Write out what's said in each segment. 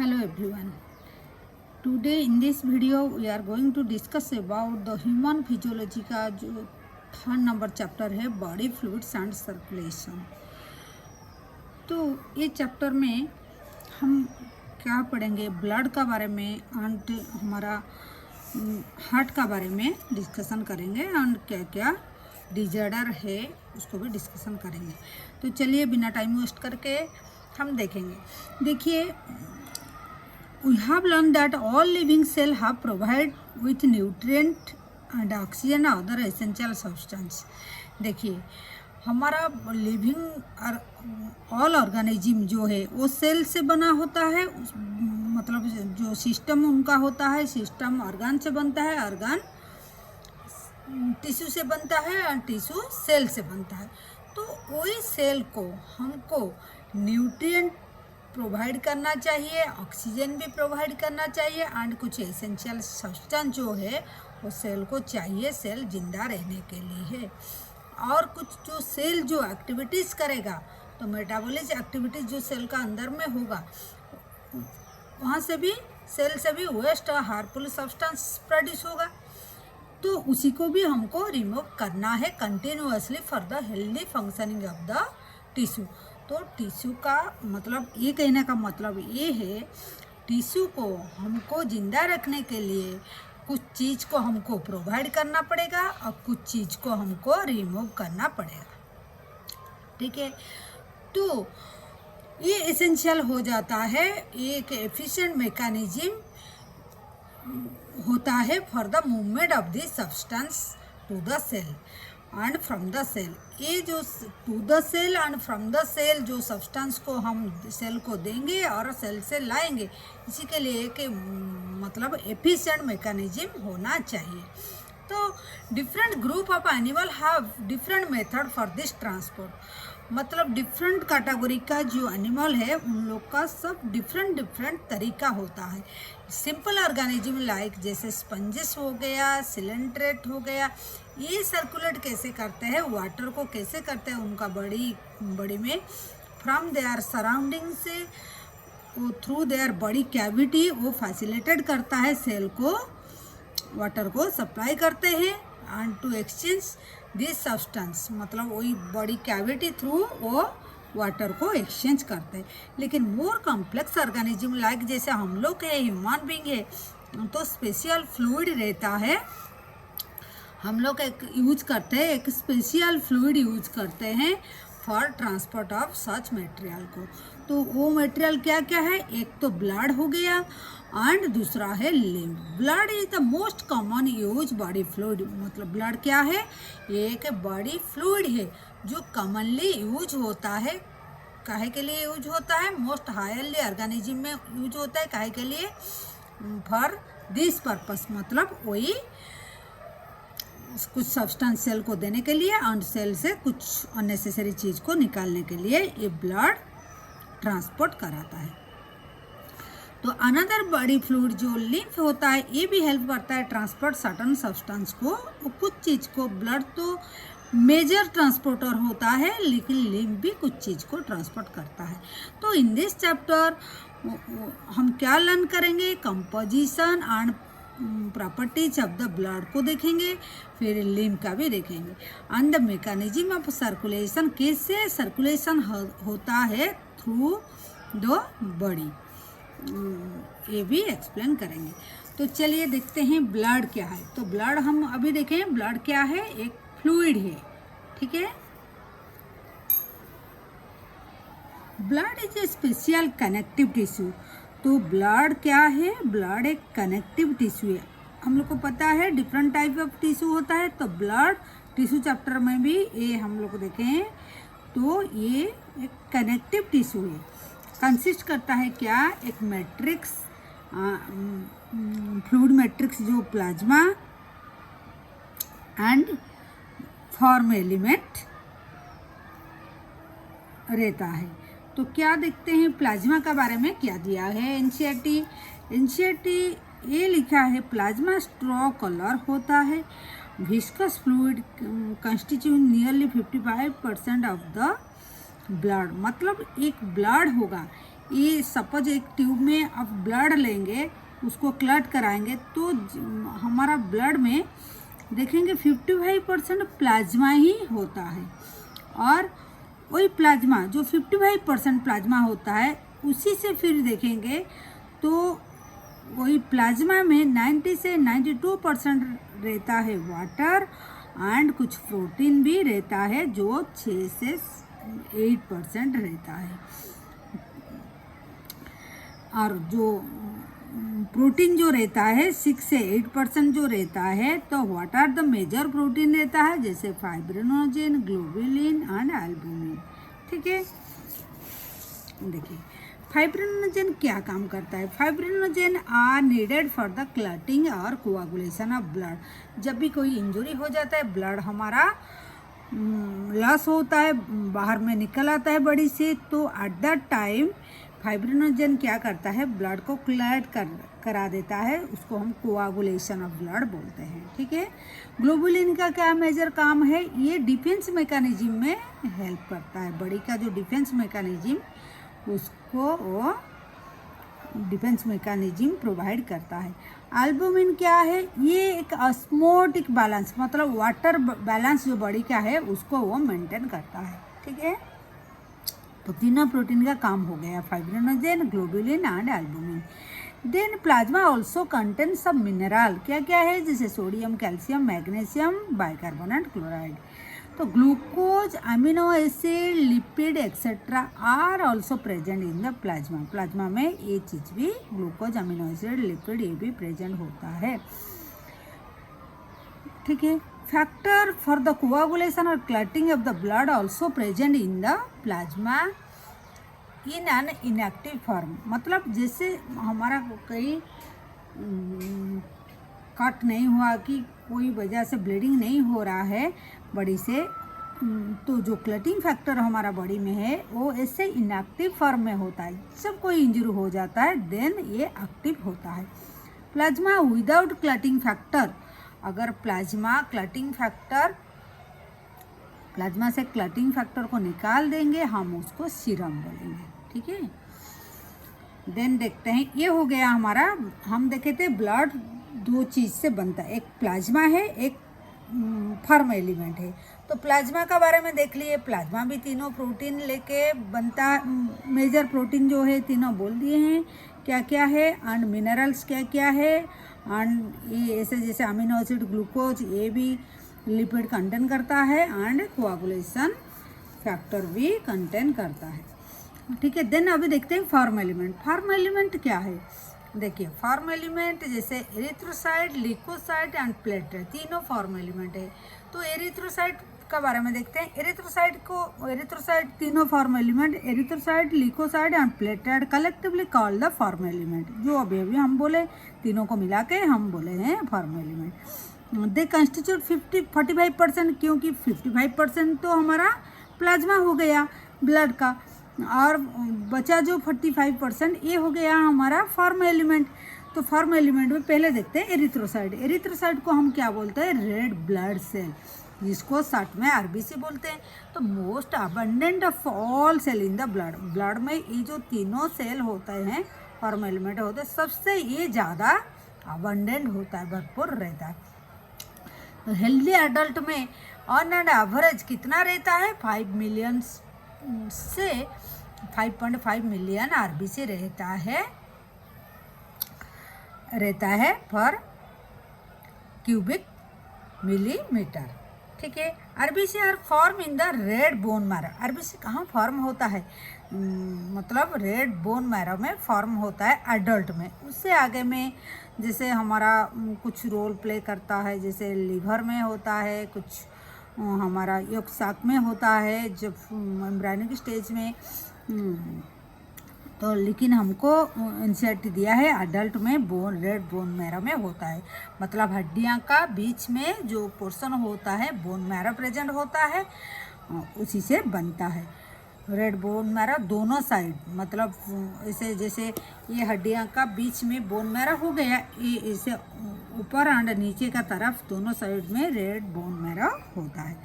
Hello everyone. Today in this video we are going to discuss about the human physiology का जो 3rd number chapter है body fluids and circulation. तो ये chapter में हम क्या पढ़ेंगे, ब्लड का बारे में एंड हमारा हार्ट का बारे में डिस्कशन करेंगे एंड क्या क्या डिजॉर्डर है उसको भी डिस्कशन करेंगे। तो चलिए बिना टाइम वेस्ट करके हम देखेंगे। देखिए, we have learned that all living cells have provided with nutrient and oxygen and other essential substance। देखिए, हमारा लिविंग ऑल ऑर्गेनिज्म जो है वो सेल से बना होता है, मतलब जो सिस्टम उनका होता है, सिस्टम ऑर्गन से बनता है, ऑर्गन टिश्यू से बनता है और टिश्यू सेल से बनता है। तो वही सेल को हमको न्यूट्रिएंट प्रोवाइड करना चाहिए, ऑक्सीजन भी प्रोवाइड करना चाहिए एंड कुछ एसेंशियल सब्सटेंस जो है वो सेल को चाहिए, सेल जिंदा रहने के लिए है। और कुछ जो सेल जो एक्टिविटीज़ करेगा, तो मेटाबॉलिक एक्टिविटीज़ जो सेल का अंदर में होगा, वहाँ से भी सेल से भी वेस्ट और हार्मफुल सब्सटेंस प्रोड्यूस होगा। तो उसी को भी हमको रिमूव करना है continuously for the healthy functioning of the tissue. तो टिश्यू का मतलब, ये कहने का मतलब ये है, टिश्यू को हमको ज़िंदा रखने के लिए कुछ चीज़ को हमको प्रोवाइड करना पड़ेगा और कुछ चीज़ को हमको रिमूव करना पड़ेगा। ठीक है, तो ये एसेंशियल हो जाता है, एक एफिशिएंट मैकेनिज्म होता है for the movement of the substance to the cell and from the cell. ये जो to the cell and from the cell जो सब्सटेंस को हम सेल को देंगे और सेल से लाएंगे, इसी के लिए कि मतलब एफिशिएंट मैकेनिज्म होना चाहिए। तो different group of animal have different method for this transport. मतलब डिफरेंट कैटेगरी का जो एनिमल है उन लोग का सब डिफरेंट तरीका होता है। सिंपल ऑर्गेनिज्म लाइक जैसे स्पंजेस हो गया, सिलेंट्रेट हो गया, ये सर्कुलेट कैसे करते हैं, वाटर को कैसे करते हैं उनका बॉडी में फ्रॉम देयर सराउंडिंग से, वो थ्रू देयर बॉडी कैविटी वो फैसिलिटेट करता है सेल को, वाटर को सप्लाई करते हैं and to exchange this substance, मतलब वही बॉडी कैविटी थ्रू वो वाटर को एक्सचेंज करते हैं। लेकिन मोर कॉम्प्लेक्स ऑर्गेनिज्म लाइक जैसे हम लोग है, ह्यूमन बीइंग है, तो स्पेशल फ्लूइड रहता है। हम लोग एक यूज करते हैं, एक स्पेशल फ्लूइड यूज करते हैं for transport of such material को। तो वो मटेरियल क्या क्या है, एक तो ब्लड हो गया एंड दूसरा है lymph. Blood is the most common use body fluid. मतलब ब्लड क्या है, ये एक बॉडी फ्लूइड है जो कॉमनली यूज होता है। काहे के लिए यूज होता है, मोस्ट हायरली ऑर्गेनिज्म में यूज होता है। काहे के लिए, फॉर दिस पर्पस, मतलब वही कुछ सब्सटेंस सेल को देने के लिए एंड सेल से कुछ अननेसेसरी चीज़ को निकालने के लिए ये ब्लड ट्रांसपोर्ट कराता है। तो अनदर बॉडी फ्लूइड जो लिम्फ होता है, ये भी हेल्प करता है ट्रांसपोर्ट सर्टन सब्सटेंस को, कुछ चीज़ को। ब्लड तो मेजर ट्रांसपोर्टर होता है, लेकिन लिम्फ भी कुछ चीज़ को ट्रांसपोर्ट करता है। तो इन दिस चैप्टर हम क्या लर्न करेंगे, composition and properties of the blood को देखेंगे, फिर लिम्फ का भी देखेंगे and the mechanism of circulation, कैसे सर्कुलेशन होता है थ्रू द बॉडी, ये भी एक्सप्लेन करेंगे। तो चलिए देखते हैं ब्लड क्या है। तो ब्लड हम अभी देखें, ब्लड क्या है, एक फ्लूइड है। ठीक है, blood is a special connective tissue. तो ब्लड क्या है, ब्लड एक कनेक्टिव टिश्यू है। हम लोग को पता है डिफरेंट टाइप ऑफ टिश्यू होता है, तो ब्लड टिश्यू चैप्टर में भी ये हम लोग देखें, तो ये एक कनेक्टिव टिश्यू है। कंसिस्ट करता है क्या, एक मैट्रिक्स, फ्लूइड मैट्रिक्स जो प्लाज्मा एंड फॉर्म एलिमेंट रहता है। तो क्या देखते हैं प्लाज्मा के बारे में क्या दिया है एनसीईआरटी ये लिखा है, प्लाज्मा स्ट्रॉ कलर होता है, viscous fluid constitute nearly 55% of the blood. मतलब एक ब्लड होगा, ये सपोज एक ट्यूब में अब ब्लड लेंगे, उसको क्लट कराएंगे, तो हमारा ब्लड में देखेंगे 55% प्लाज्मा ही होता है। और वही प्लाज्मा जो 55% प्लाज्मा होता है, उसी से फिर देखेंगे तो वही प्लाज्मा में 90 से 92% रहता है वाटर, एंड कुछ प्रोटीन भी रहता है जो 6 से 8% रहता है। और जो प्रोटीन जो रहता है 6 से 8% जो रहता है, तो what are the major protein रहता है, जैसे फाइब्रिनोजेन, ग्लोबुलिन एंड एल्बुमिन। ठीक है, देखिए फाइब्रिनोजेन क्या काम करता है। Fibrinogen are needed for the clotting और कोआगुलेशन ऑफ ब्लड। जब भी कोई इंजरी हो जाता है, ब्लड हमारा लॉस होता है, बाहर में निकल आता है बॉडी से, तो एट दैट टाइम फाइब्रिनोजेन क्या करता है, ब्लड को क्लट करा देता है, उसको हम कोआगुलेशन ऑफ ब्लड बोलते हैं। ठीक है, ग्लोबुलिन का क्या मेजर काम है, ये डिफेंस मैकेनिज्म में हेल्प करता है। बॉडी का जो डिफेंस मैकेनिज्म, उसको वो डिफेंस मैकेनिज्म प्रोवाइड करता है। एल्बुमिन क्या है, ये एक ऑस्मोटिक बैलेंस, मतलब वाटर बैलेंस जो बॉडी का है, उसको वो मेंटेन करता है। ठीक है, तो तीनों प्रोटीन का काम हो गया, fibrinogen, globulin and albumin. Then plasma also contain सब मिनरल, क्या क्या है, जैसे sodium, calcium, magnesium, bicarbonate, chloride. तो glucose, amino acid, lipid etcetera are also present in the plasma. Plasma में ये चीज़ भी, ग्लूकोज, अमीनो एसिड, लिपिड, ये भी प्रेजेंट होता है। ठीक है, फैक्टर फॉर द कोआगुलेशन और clotting of the blood also present in the plasma in an inactive form. मतलब जैसे हमारा कहीं कट नहीं हुआ, कि कोई वजह से ब्लीडिंग नहीं हो रहा है बॉडी से, तो जो क्लटिंग फैक्टर हमारा बॉडी में है, वो ऐसे इनएक्टिव फॉर्म में होता है। जब कोई इंजरी हो जाता है, देन ये एक्टिव होता है। प्लाज्मा विदाउट क्लटिंग फैक्टर, अगर प्लाज्मा से क्लटिंग फैक्टर को निकाल देंगे, हम उसको सीरम बोलेंगे। ठीक है, देन देखते हैं, ये हो गया हमारा, हम देखे थे ब्लड दो चीज़ से बनता है, एक प्लाज्मा है, एक फॉर्म एलिमेंट है। तो प्लाज्मा का बारे में देख लिए, प्लाज्मा भी तीनों प्रोटीन लेके बनता, मेजर प्रोटीन जो है तीनों बोल दिए हैं क्या क्या है, एंड मिनरल्स क्या क्या है, एंड ये ऐसे जैसे अमीनो एसिड, ग्लूकोज, ये भी लिपिड कंटेन करता है, एंड कोआगुलेशन फैक्टर भी कंटेन करता है। ठीक है, देन अभी देखते हैं फॉर्म एलिमेंट। फॉर्म एलिमेंट क्या है, देखिए फॉर्म एलिमेंट जैसे एरिथ्रोसाइट, ल्यूकोसाइट एंड प्लेटलेट, तीनों फॉर्म एलिमेंट है। तो एरिथ्रोसाइट का बारे में देखते हैं। एरिथ्रोसाइट तीनों form element, erythrocyte, leukocyte and platelet collectively call the form element. जो अभी हम बोले, तीनों को मिला के हम बोले हैं फॉर्म एलिमेंट। दे कंस्टिट्यूट 45%, क्योंकि 55% तो हमारा प्लाज्मा हो गया ब्लड का, और बचा जो 45% ये हो गया हमारा फॉर्म एलिमेंट। तो फॉर्म एलिमेंट में पहले देखते हैं एरिथ्रोसाइट। एरिथ्रोसाइट को हम क्या बोलते हैं, रेड ब्लड सेल, जिसको शॉर्ट में आरबीसी बोलते हैं। तो most abundant of all cell in the blood, blood में ये जो तीनों सेल होते हैं, फॉर्म एलिमेंट होते हैं, सबसे ये ज़्यादा अबंडेंट होता है, भरपूर रहता है। तो हेल्दी एडल्ट में ऑन एंड एवरेज कितना रहता है, 5 मिलियन से 5.5 मिलियन आरबीसी रहता है पर क्यूबिक मिलीमीटर। ठीक है, RBC are form in the red bone marrow. RBC कहाँ फॉर्म होता है, मतलब रेड बोन मैरो में फॉर्म होता है एडल्ट में। उससे आगे में जैसे हमारा कुछ रोल प्ले करता है, जैसे लिवर में होता है, कुछ हमारा यक साक में होता है, जब एम्ब्रायनिक स्टेज में। तो लेकिन हमको एनसीईआरटी दिया है एडल्ट में रेड बोन मैरो में होता है, मतलब हड्डियां का बीच में जो पोर्शन होता है, बोन मैरो प्रेजेंट होता है, उसी से बनता है। रेड बोन मैरो दोनों साइड, मतलब ऐसे जैसे ये हड्डियां का बीच में बोन मैरो हो गया, ये ऐसे ऊपर एंड नीचे का तरफ दोनों साइड में रेड बोन मैरो होता है।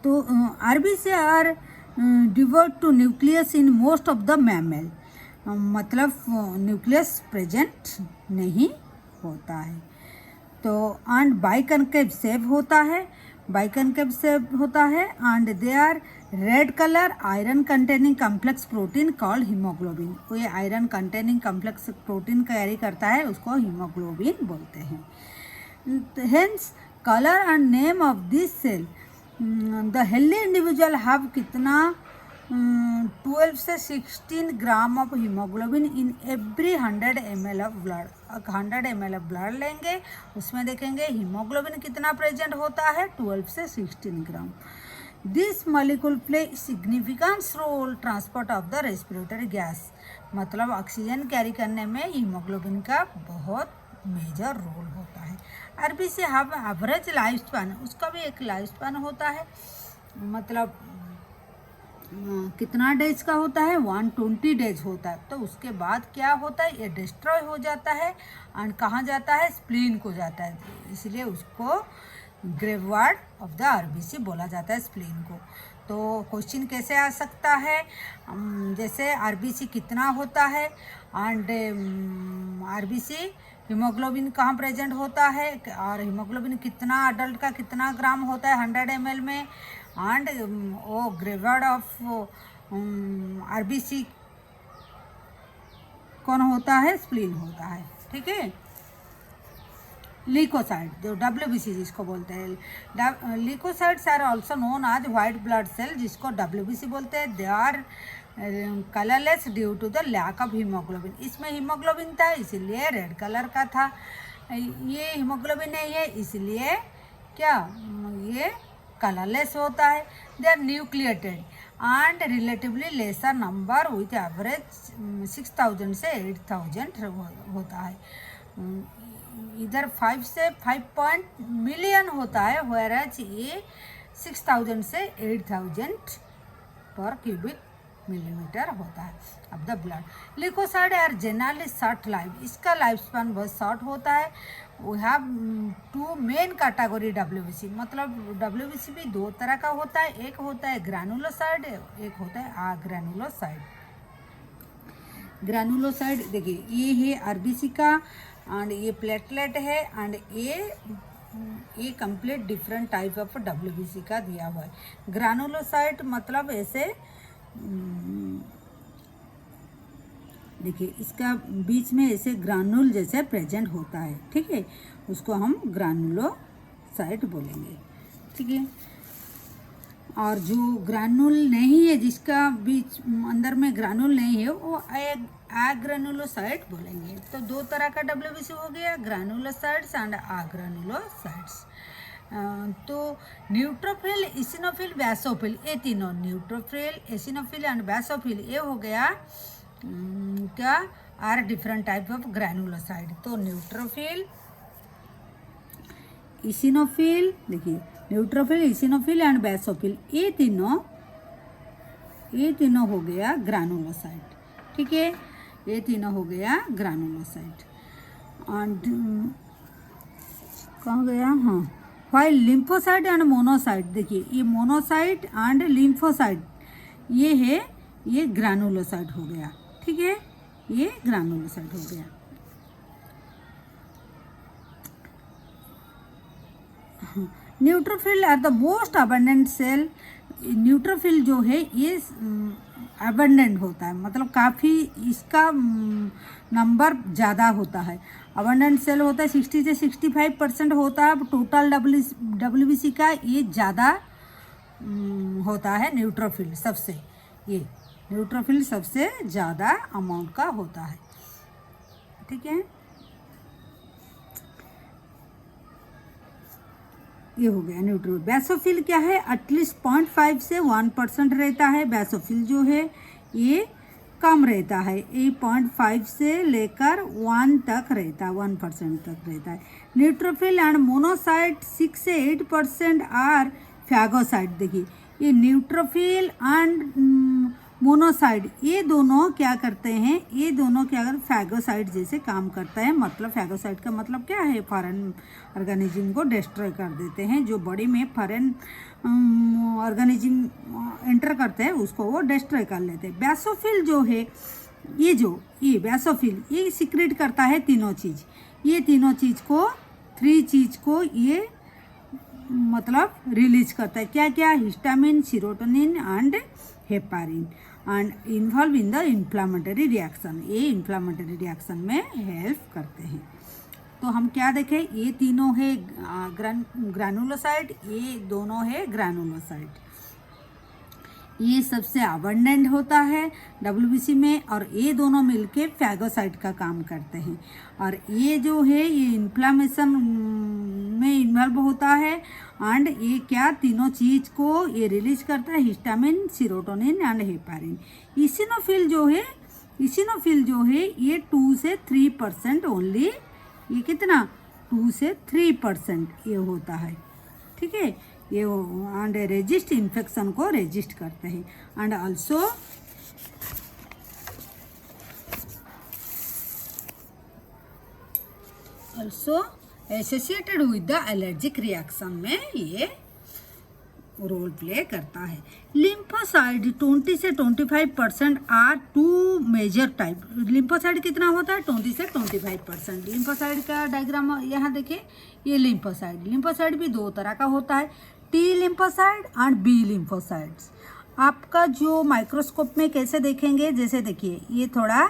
तो RBC are devoid to nucleus in most of the mammal, मतलब न्यूक्लियस प्रेजेंट नहीं होता है। तो एंड बाइकनकेव शेप होता है, बाइकनकेव शेप होता है and they are red colour iron containing complex protein called haemoglobin. वो ये iron containing complex protein carry करता है, उसको हीमोग्लोबिन बोलते हैं। Hence colour and name of this cell. The healthy individual have कितना 12 से 16 gram of haemoglobin in every 100 ml of blood. 100 ml of blood लेंगे, उसमें देखेंगे हीमोग्लोबिन कितना प्रेजेंट होता है, 12 से 16 gram. This molecule play significant role transport of the respiratory gas, मतलब ऑक्सीजन कैरी करने में हीमोग्लोबिन का बहुत मेजर रोल होता है। RBC have average life span, उसका भी एक लाइफ स्पैन होता है, मतलब कितना डेज का होता है, 120 डेज होता है। तो उसके बाद क्या होता है, ये डिस्ट्रॉय हो जाता है एंड कहाँ जाता है, स्प्लीन को जाता है, इसलिए उसको ग्रेवयार्ड ऑफ द आरबीसी बोला जाता है, स्प्लीन को। तो क्वेश्चन कैसे आ सकता है, जैसे आरबीसी कितना होता है एंड आरबीसी हीमोग्लोबिन कहाँ प्रेजेंट होता है और हीमोग्लोबिन कितना अडल्ट का कितना ग्राम होता है 100 ml में, एंड वो ग्रेवयार्ड ऑफ आरबीसी कौन होता है, स्प्लीन होता है। ठीक है। लीकोसाइड जो डब्ल्यूबीसी जिसको बोलते हैं, leucocytes are also known as white blood cell, जिसको डब्ल्यूबीसी बोलते हैं। They are colourless due to the lack of haemoglobin, इसमें हीमोग्लोबिन था इसीलिए रेड कलर का था, ये हीमोग्लोबिन नहीं है इसलिए क्या ये कलरलेस होता है। They are nucleated and relatively lesser number with average 6000 से 8000 होता है। इधर 5 से 5 मिलियन होता है, वेराज ये 6000 से 8000 पर क्यूबिक मिलीमीटर होता है of the blood. Leucocyte are generally short life, इसका लाइफ स्पैन बहुत शॉर्ट होता है। We have 2 main category WBC, मतलब डब्ल्यूबीसी भी 2 तरह का होता है, एक होता है ग्रैनुलोसाइड, एक होता है अग्रैनुलोसाइड। ग्रैनुलोसाइड देखिए ये है आरबीसी का एंड ये प्लेटलेट है एंड ये complete different type of WBC का दिया हुआ है। ग्रैनुलोसाइड मतलब ऐसे देखिए इसका बीच में ऐसे ग्रानुल जैसे प्रेजेंट होता है, ठीक है, उसको हम ग्रानुलोसाइड बोलेंगे। ठीक है। और जो ग्रानुल नहीं है, जिसका बीच अंदर में ग्रानुल नहीं है, वो अग्रैनुलोसाइड बोलेंगे। तो 2 तरह का डब्ल्यूबीसी हो गया, ग्रैनुलोसाइड्स एंड अग्रैनुलोसाइड्स। तो न्यूट्रोफिल, इसिनोफिल, बेसोफिल, ये तीनों न्यूट्रोफिल, एसिनोफिल एंड बेसोफिल, ये हो गया क्या आर डिफरेंट टाइप ऑफ ग्रैनुलोसाइड। तो न्यूट्रोफिल, इसिनोफिल, देखिए न्यूट्रोफिल, इसिनोफिल एंड बेसोफिल, ये तीनों हो गया ग्रैनुलोसाइड। ठीक है, ये तीनों हो गया ग्रैनुलोसाइड। एंड कहाँ गया, हाँ, वाइल लिम्फोसाइड एंड मोनोसाइड, देखिए ये मोनोसाइड एंड लिम्फोसाइड ये है, ये ग्रैनुलोसाइड हो गया। ठीक है, ये ग्रैनुलोसाइड हो गया। Neutrophil are the most abundant cell. Neutrophil जो है ये अबंडेंट होता है, मतलब काफ़ी इसका नंबर ज़्यादा होता है। अबंडेंट सेल होता है 60 से 65% होता है टोटल डब्ल्यूबीसी का, ये ज़्यादा होता है न्यूट्रोफिल सबसे, ये न्यूट्रोफिल सबसे ज़्यादा अमाउंट का होता है। ठीक है, ये हो गया न्यूट्रोफिल। बेसोफिल क्या है, एटलीस्ट 0.5 से 1% रहता है। बेसोफिल जो है ये कम रहता है, ये 0.5 से लेकर 1 तक रहता है, 1% तक रहता है। न्यूट्रोफिल एंड मोनोसाइट 6 से 8% आर फैगोसाइट। देखिए ये न्यूट्रोफिल एंड मोनोसाइड, ये दोनों क्या करते हैं, ये दोनों क्या कर फैगोसाइड जैसे काम करता है। मतलब फैगोसाइड का मतलब क्या है, फॉरेन ऑर्गेनिज्म को डिस्ट्रॉय कर देते हैं। जो बॉडी में फॉरेन ऑर्गेनिज्म एंटर करते हैं उसको वो डिस्ट्रॉय कर लेते हैं। बेसोफिल जो है, ये बेसोफिल ये सीक्रेट करता है तीनों चीज़, ये तीनों चीज़ को, 3 चीज़ को ये मतलब रिलीज करता है। क्या क्या, histamine, serotonin and heparin, and involve in the inflammatory reaction, ये इन्फ्लामेटरी रिएक्शन में हेल्प करते हैं। तो हम क्या देखें, ये तीनों है ग्रैनुलोसाइड, ये दोनों है ग्रैनुलोसाइड। ये सबसे अबंडेंट होता है WBC में, और ये दोनों मिलके फैगोसाइड का काम करते हैं। और ये जो है ये इन्फ्लामेशन में इन्वॉल्व होता है, एंड ये क्या तीनों चीज़ को ये रिलीज करता है, histamine, serotonin and heparin. Eosinophil जो है ये 2 से 3% ओनली, ये कितना 2 से 3% ये होता है, ठीक है। ये एंड रेजिस्ट इन्फेक्शन को रेजिस्ट करते हैं, and also associated with the allergic reaction में ये रोल प्ले करता है। लिम्फोसाइड 20 से 25% आर 2 मेजर टाइप। लिम्फोसाइड कितना होता है, 20 से 25%। लिम्फोसाइड का डायग्राम यहाँ देखिए, ये लिम्फोसाइड भी 2 तरह का होता है, T lymphocyte and B lymphocytes. आपका जो माइक्रोस्कोप में कैसे देखेंगे, जैसे देखिए ये थोड़ा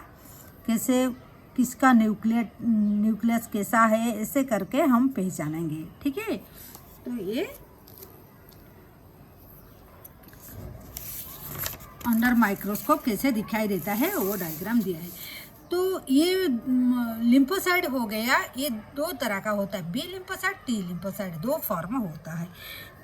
कैसे किसका न्यूक्लियस कैसा है, ऐसे करके हम पहचानेंगे, ठीक है। तो ये अंडर माइक्रोस्कोप कैसे दिखाई देता है वो डायग्राम दिया है। तो ये लिम्फोसाइड हो गया, ये 2 तरह का होता है, B lymphocyte, T lymphocyte, 2 form होता है।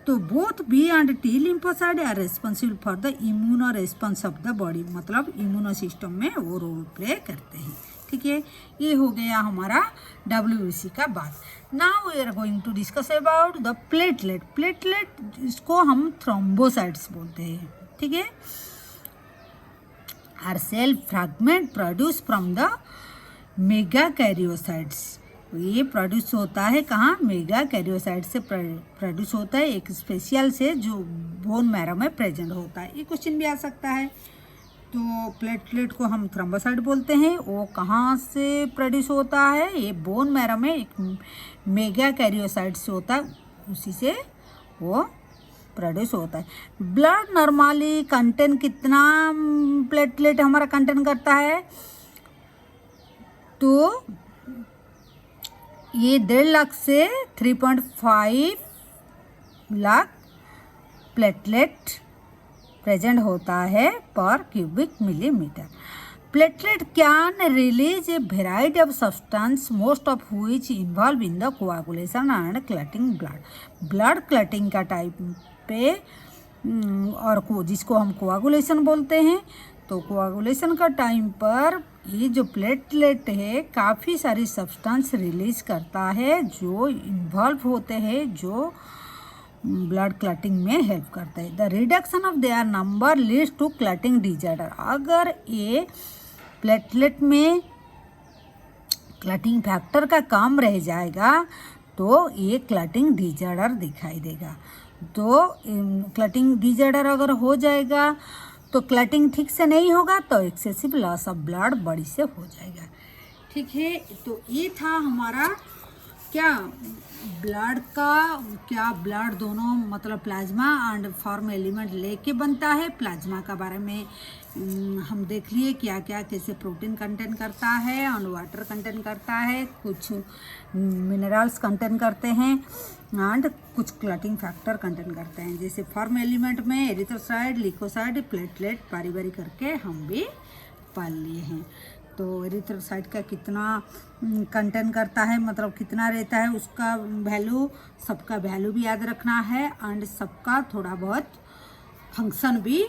तो both B and T lymphocyte are responsible for the immuno response of the body, मतलब इम्यूनो सिस्टम में वो रोल प्ले करते हैं, ठीक है। ये हो गया हमारा WBC का बात। Now we are going to discuss about the platelet, इसको हम थ्रोम्बोसाइट्स बोलते हैं, ठीक है। Are cell fragment produce from the megakaryocytes, ये प्रोड्यूस होता है कहाँ, मेगाकैरियोसाइट से प्रोड्यूस होता है, एक स्पेशल से जो बोन मैरो में प्रेजेंट होता है। ये क्वेश्चन भी आ सकता है। तो प्लेटलेट को हम थ्रोम्बोसाइट बोलते हैं, वो कहाँ से प्रोड्यूस होता है, ये बोन मैरो में एक मेगाकैरियोसाइट से होता है, उसी से वो प्रोड्यूस होता है। ब्लड नॉर्मली कंटेन कितना प्लेटलेट हमारा कंटेन करता है, तो ये 1.5 लाख से 3.5 लाख प्लेटलेट प्रेजेंट होता है पर cubic millimetre. Platelet can release a variety of substance, most of which involve in the coagulation and clotting blood clotting का टाइप पे, और जिसको हम कोआगुलेशन बोलते हैं। तो कोआगुलेशन का टाइम पर ये जो प्लेटलेट है काफ़ी सारी सब्सटेंस रिलीज करता है जो इन्वॉल्व होते हैं, जो ब्लड क्लटिंग में हेल्प करता है। The reduction of their number leads to clotting disorder, अगर ये प्लेटलेट में क्लटिंग फैक्टर का कम रह जाएगा तो ये क्लटिंग डिजॉर्डर दिखाई देगा। तो क्लटिंग डिजॉर्डर अगर हो जाएगा तो क्लटिंग ठीक से नहीं होगा, तो excessive loss of blood body से हो जाएगा, ठीक है। तो ये था हमारा क्या ब्लड दोनों मतलब प्लाज्मा एंड फॉर्म एलिमेंट लेके बनता है। प्लाज्मा का बारे में हम देख लिए क्या क्या कैसे प्रोटीन कंटेंट करता है और वाटर कंटेंट करता है, कुछ मिनरल्स कंटेंट करते हैं एंड कुछ क्लटिंग फैक्टर कंटेंट करते हैं। जैसे फॉर्म एलिमेंट में एरिथ्रोसाइट, ल्यूकोसाइट, प्लेटलेट बारी करके हम भी पढ़ लिए हैं। तो एरिथ्रोसाइट का कितना कंटेंट करता है, मतलब कितना रहता है, उसका वैल्यू, सबका वैल्यू भी याद रखना है एंड सबका थोड़ा बहुत फंक्शन भी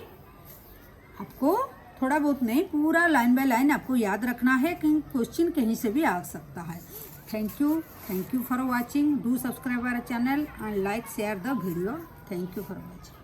आपको, थोड़ा बहुत नहीं पूरा लाइन बाय लाइन आपको याद रखना है, कहीं क्वेश्चन कहीं से भी आ सकता है। Thank you for watching. Do subscribe our channel and like share the video. Thank you for watching.